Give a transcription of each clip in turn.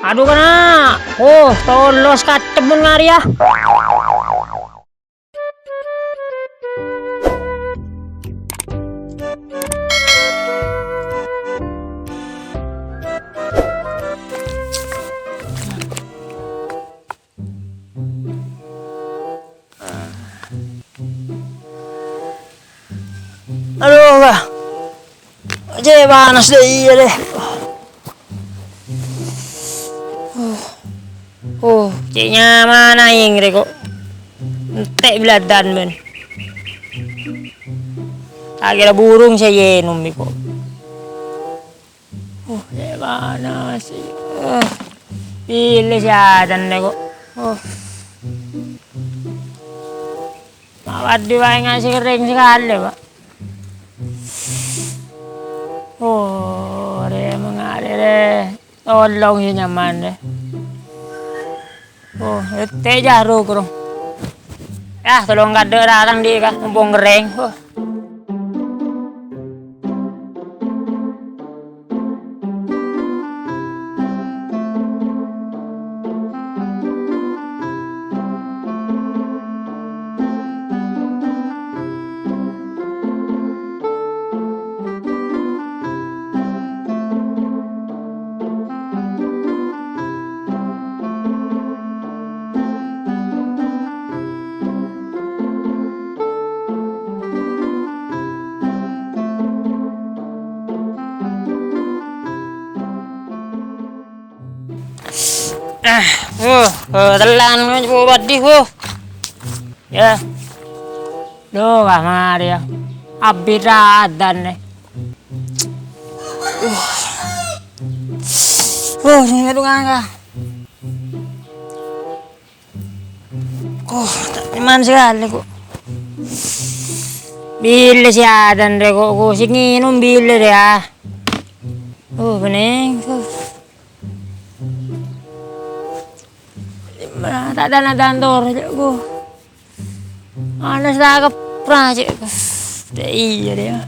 Aduh kena. Oh, tolos katemun ngari ya. Aduh, Kak. Aja panas deh, iya deh. Ciknya mana yang kok? Entek beladan ben. Tak kira burung saya yenum kok. Ya panas. Pilih siadan deh kok. Mawat di wae ngasih kering sekali, Pak. Deh mengare deh. Tolong si nyaman deh. Teh jaru kurung. Ya, tolong gade datang di kah, mumpung kering. Telan buat di ya. Duh, kamar ya. Abiradan deh. Ini aduh ngangga. Iman sekali kok. Bila siadan deh kok. Sing nginum bila deh ya. Bening. Tak ada dantor aku. Anas tak kepra cik. Iya dia.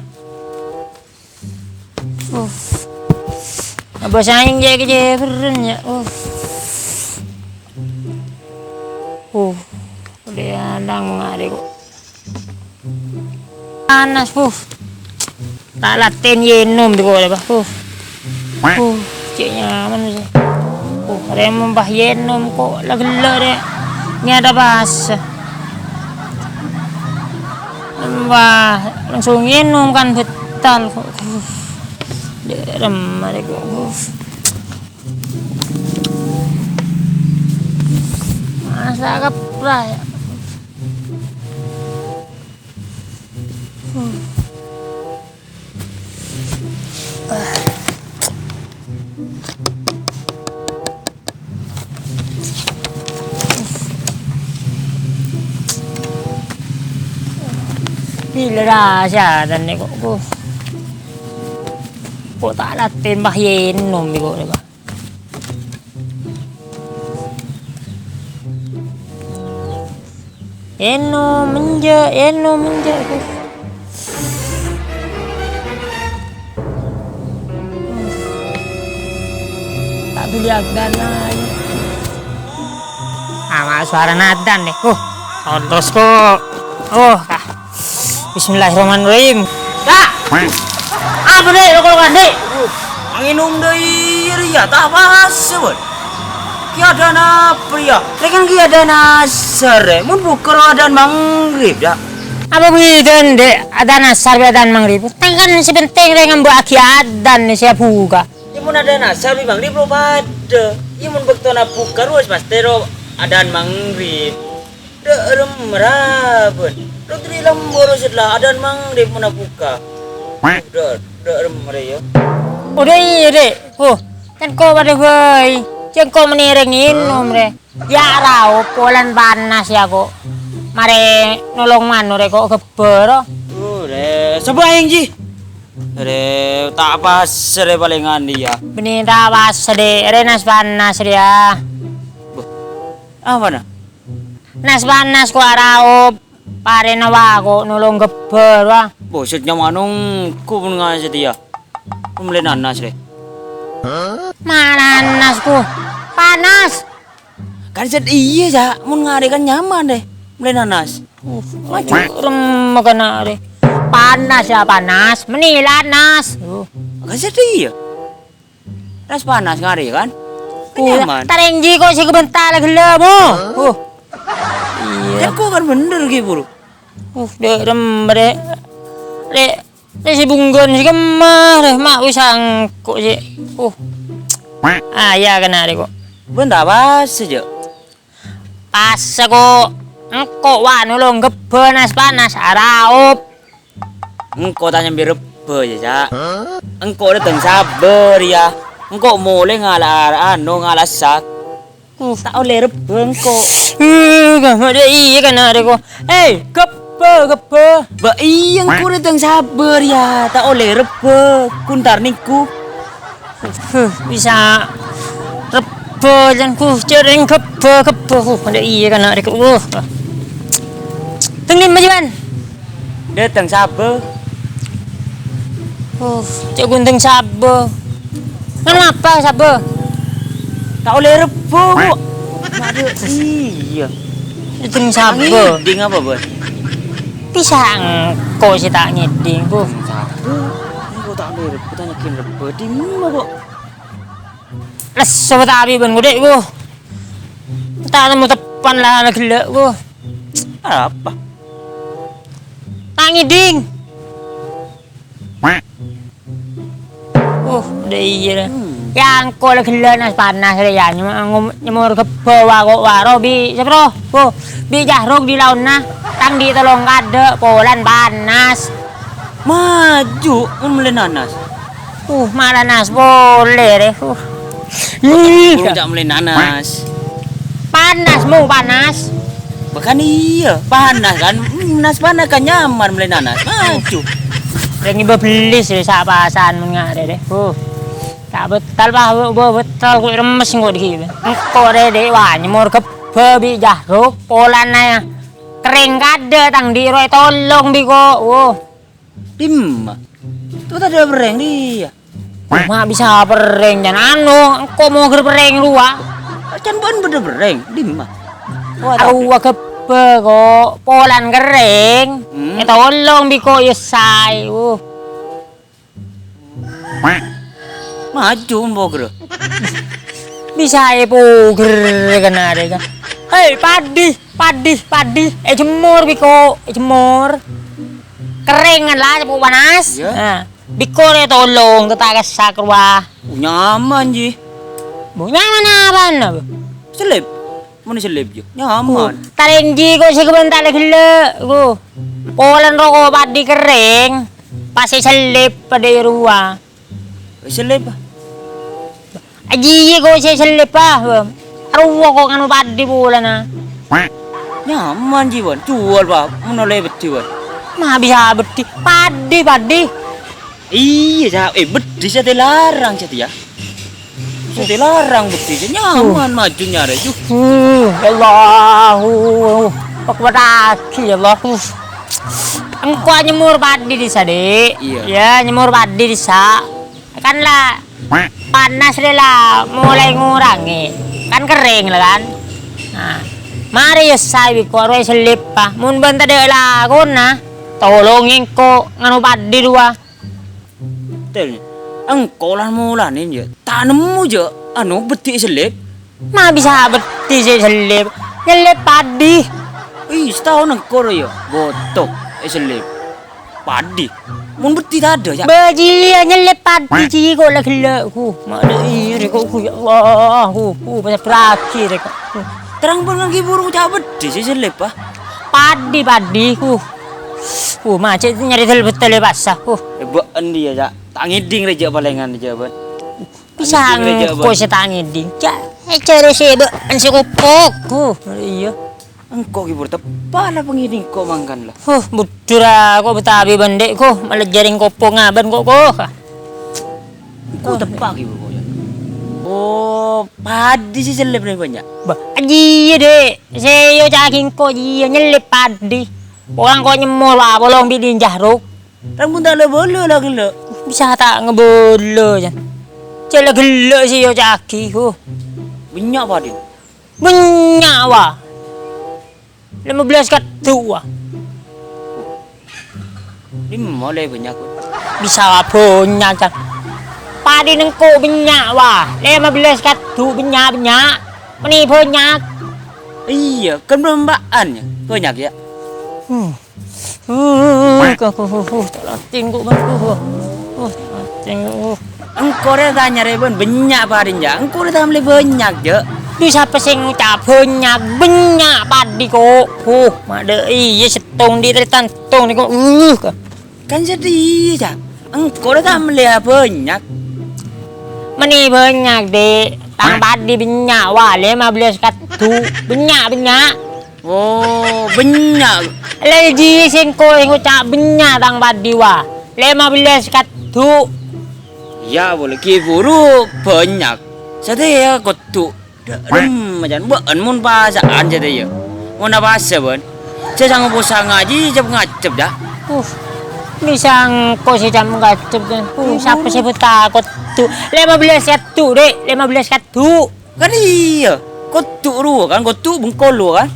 Abah saing je kejeberen ya. Dia andang mengari kok. Panas tak latin yenum di kok apa. Cik nyaman sih. Ada yang membah yenum kok lega deh. Ini ada bahasa. Mbah langsung yenum kan betal kok. Derem ada kok. Masa kepra ya. Bila rasa dan ni kok tak latin bah yenum ni kok ba. Yenum menje kok. Tak tuli agan aja. Ama suara nadan deh. Tontos kok. Kah. Bismillahirrahmanirrahim. Kak. Apa deh lo kalau dek? Nginum dari ria tak bahasa bud. Kiada na pria. Lekan kiada na sare. Mun bukan adan maghrib dah. Apa begitu dek? Adan asar adan maghrib. Kan sebentar dengan buat adan ni saya buka. Imun adan asar di maghrib lo pada. Imun bekto na buka ruas pasti ro adan maghrib. Derem merabun. Lo tadi lambor setelah adan maghrib mana buka. Derem mereka. Udah iya dek. Kan kau pada gue. Jangan kau menirengin nomre. Ya rau polan panas ya kok. Mare nolong manu re kok keber. Sebuah yang ji. Tak pas re palingan dia. Benih tak pas de. Renas panas dia. Apa na? Nas panas ko rau. Pare na wako nolong keber wah. Bosetnya manung ku pun ngasih dia. Pembelian nanas re. Mana nasku? panas. Kan set iya ja, mun ngare kan nyaman deh. Mulai nanas. Maju rem kena deh. Panas ya panas, menilanas. Kan set iya. Ras panas ngare kan? Kan nyaman. Tarengji kok sih kebentar lagi lemu. Iya. Kan kok kan bener gitu, Bro. Dek rem dek. Dek si bunggon si kemah deh mak wisang kok sih. Ya kena deh kok. Bentar pas saja. Pas kok. Engkau wanu lo ngebenas panas araup. Engkau tanya berapa ya, Cak? Engkau datang sabar ya. Engkau mulai ngalah ngalah sak. Tak oleh rebe engkau. Gak ada iya kan ada kok. Kepe. Ba iya engkau datang sabar ya. Tak oleh rebe. Kuntar niku. Bisa rebe dan ku cereng kepe. Ada iya kan ada kok. Tengin majuan. Datang sabar. Cik gunting sabar. Kenapa sabar? Tak oleh rebo. Iya. Gunting sabar. Ngiding apa, Bos? Pisang kok sih tak ngiding, Bu. Engkau tak oleh rebo, tanyakin rebo. Di mana, kok? Les sobat abi ben gede, Bu. Tak nemu tepan lah gila, Bu. Apa? Tak ngiding. Udah iya dah. Yang kau lagi lenas panas ya nyemur ke bawah kok warobi sepro bi jahruk di lautna tang di tolong ada polan panas Maju mulai nanas. malah nas boleh deh Tidak mulai nanas. panas mau panas Bahkan iya panas kan. Nanas panas kan nyaman mulai nanas. Maju. Rengi bebelis deh sapasan mengade deh tak betal bah betal kok remes kok di engko deh wah nyemur ke babi jahruk polana kering kade tang di roy tolong bi kok Dimma. Tuh tadi bereng dia. mah bisa pereng jangan engko mau pereng luah Can bon bener bereng dimma. Arua ke kok polan kering tolong bi kok yesai Maju boger. bisa puger kena deh kan hei padi jemur biko jemur kering lah cepu panas Ya. biko deh tolong tetangga sakrwa Nyaman ji. nyaman apa bu Selip. Mana selip ji? Nyaman. tarengji kok sih kebentar lagi le polan rokok padi kering pasti selip pada ruah Selip. aji kok sih selip ruah kok nganu padi polan Nyaman ji bon. Jual pak. Mana lebet ji bon. mah bisa beti padi Iya, beti saya dilarang saya ya. Saya dilarang beti, nyaman maju nyari ju. Ya Allah, pakwadaki ya Allah. Engkau nyemur padi di sade, Iya. ya nyemur padi di sa, kan lah panas deh lah, mulai ngurangi, kan kering lah kan. Nah, mari ya saya biko roy selip pa, mun benta deh lah kuna, tolongin kok nganu padi dua. Tel, engkau lah mulanin ya. Tanemu je, anu beti selip. Mah bisa beti sih selip, selip padi. Ih, setahun engkau ya, botok selip. Padi, mun beti tak ada ya. Bajilian nyelip padi ci kok lagi ku. Mana iri kok ku ya Allah. Pasal berakhir kok. Terang bangang kiburu cak beti sih selip ah. Padi ku. Macet nyari betul basah. Ebaan dia cak. Tak ngiding reja palingan reja ban. Pisang kok setangi ding. Ja, cari sebe ansi kopok. Iya. Engkau kiburu tepat lah pengiding kau mangkan lah. Budura kok betabi bandek kok malah jaring kopok ngaban kok. Kau tepak kiburu kau ya. Oh, padi sih selip nih banyak. Aji deh. Saya caging kok dia nyelip padi. Orang kok nyemur lah bolong bidin jahruk. Rambut tak boleh lah gila. Bisa tak ngebolo jan. Cela gelo sih yo caki Banyak padin. Banyak wah. 15 kartu wah. Ini mulai banyak. Bisa banyak kan. Padi nengko banyak wah. 15 kartu banyak. Meni banyak. Iya, kan perlombaan ya. Banyak ya. Tengok Engkau dah tanya Reben banyak padin ya. Engkau dah tambah banyak je. di siapa sing ngucap banyak padi kok. Mada iya setong di tantong ni kok. Kan sedih ya. Engkau dah tambah banyak. Meni banyak dek. Tang padi banyak wah 15 kartu. Banyak. Oh, banyak. Lagi sing ko ngucap banyak tang padi wah. 15 kartu. Ya boleh kiburu banyak. Saya kotu. Macam bukan mun pasaan jadi ya. Mun apa saban. Saya sangat bosan ngaji, jam ngacep dah. Misang ko si jam ngacep kan. Siapa sih takut tu 15 kartu dek. 15 kartu. Kan iya. Kotu ru kan, kotu bengkol kan.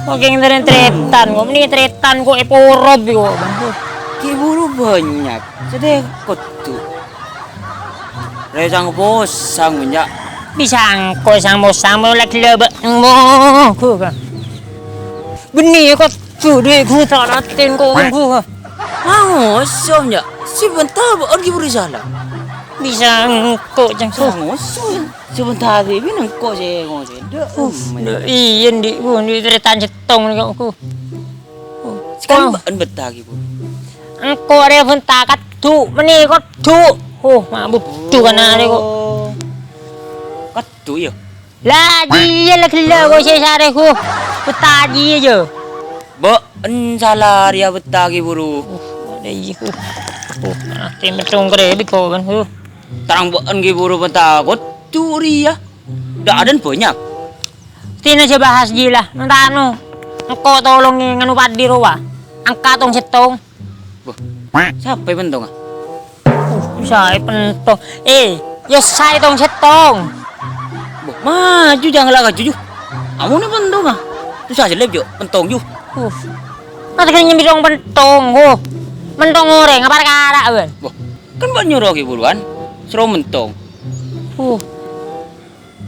Makin tretan kok. Ini tretan kok eporob kok. Kiburu banyak. Jadi kotu. Saya sangat bosan banyak. Bisang ko sang mo lagi lebe mo kan. Benih kok tu dek ku tak natin ko ku. Somnya. Sebentar buat kiburu salah. Bisang ko jang so. Sebentar ni binang kau je ngose. Iya di tretan setong ni kok ku. Sekarang ban betah kiburu. Engko ada pun takat tu, meni kok tu. Mabuk tu kan ada kok. Katu ya. Lagi ya lagi kok saya sare ku. Petaji aja. Salah dia betah kiburu. Ada iya ku. Tim betung kere biko kan. Tarang ban kiburu betah kotu dia. Dah ada banyak. Tina siya bahas gila. Nantano. Engko tolong nganu padi rowa. Angka tong setong. Siapa yang pentong? Saya pentong. Ya saya tong setong. Maju jangan lagi jujur. Kamu ni pentong ah? Tu saja lebih pentong ju. Nanti kan nyembirong pentong. Mentong goreng apa perkara ben? Kan banyak rogi buruan. Seru mentong.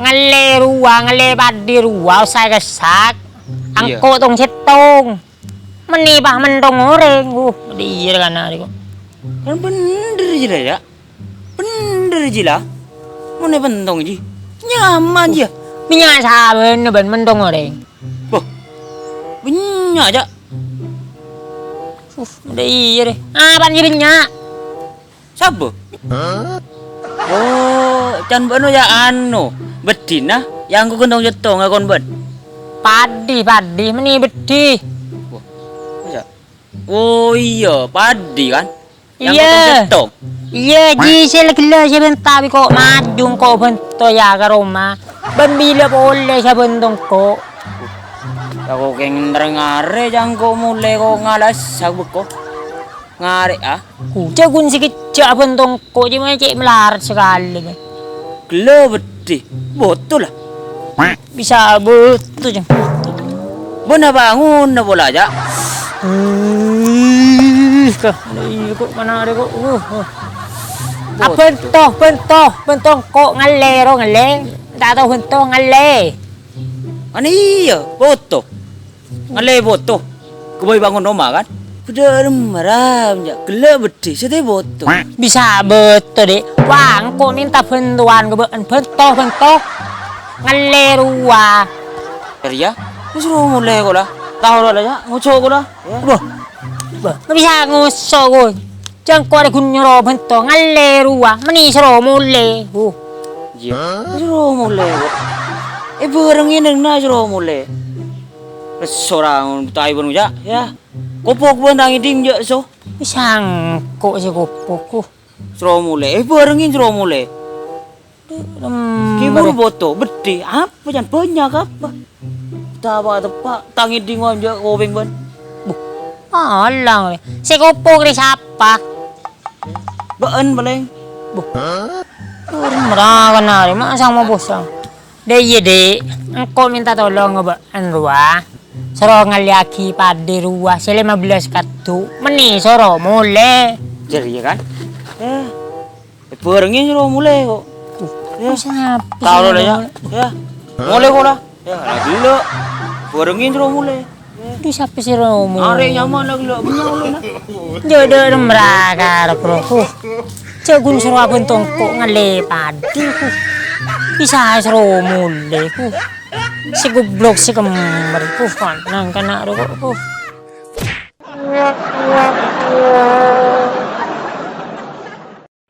Ngale ruang, ngale padi ruang saya kesak. Angko tong setong. Menibah mentong goreng. Dia kan ada kok. Kan bener je lah ya. Bener je lah. Mana pentong je. Nyaman je. Minyak saben ben mentong goreng. Banyak je. Iya deh. Apa ni minyak? Siapa? Can beno ya anu. Betina yang aku kentong jetong akon ben. Padi meni bedi. Oh iya, padi kan? Yang Iya. jetong. Iya, ji saya lagi sebentar kok maju kok bento ya ke rumah. Ben bila boleh saya bentong kok. Ako keng ngare jangko mulai ko ngalas sabuk ko. Ngare ah. Jagun sikit cak bentong kok cuma cek melarat sekali. Gelebedi. Betul lah. Bisa betul jeng. Benar bangun na bola aja. Kok mana ada kok. Bentong kok ngale. Tak tahu bentong ngale. Ani iya, boto. Ngale boto. Keboy bangun rumah kan? Udah maram ya. Gelebedi sedih boto. Bisa betul dek. Wang kok minta bantuan ke bentong. Ngale ruah. Ya, suruh mulai ko lah. Tahu lah ya, ngucok ko lah. Nggak bisa ngusok ko. Jangan kau ada kunyoro bentong ngale ruah. Meni suruh mulai. Ya, suruh mulai ko. Barang ini na suruh mulai. Seorang tahu pun ya. Kopok pun tangi dim je so. Isang kok si kopok ko. Suruh mulai. Barang ini suruh mulai. Kiburu boto, bedi apa jangan banyak apa? Tawa tepak tangi dingon je kopeng ban. Alang, si kopok ni siapa? Baan baleng. Mereka nari, masa mau bosang. Deh iya deh, engkau minta tolong nggak Anrua. Soro ngaliaki pada ruah, saya 15 kartu. Meni soro mulai. Jadi ya kan? Barengnya suruh mulai kok. Ya. Tahu lo ya? Ya. Mulai kok lah. Ya, lagi lo. Barengnya suruh mulai. Duh siapa sih romo? Are nyaman lagi lo, benyol lah. Jodoh meraka bro. Jagun suruh abon tongkok ngalepadi ku. Bisa suruh mulai ku. Si goblok si kembar ku kan nang kana ro ku.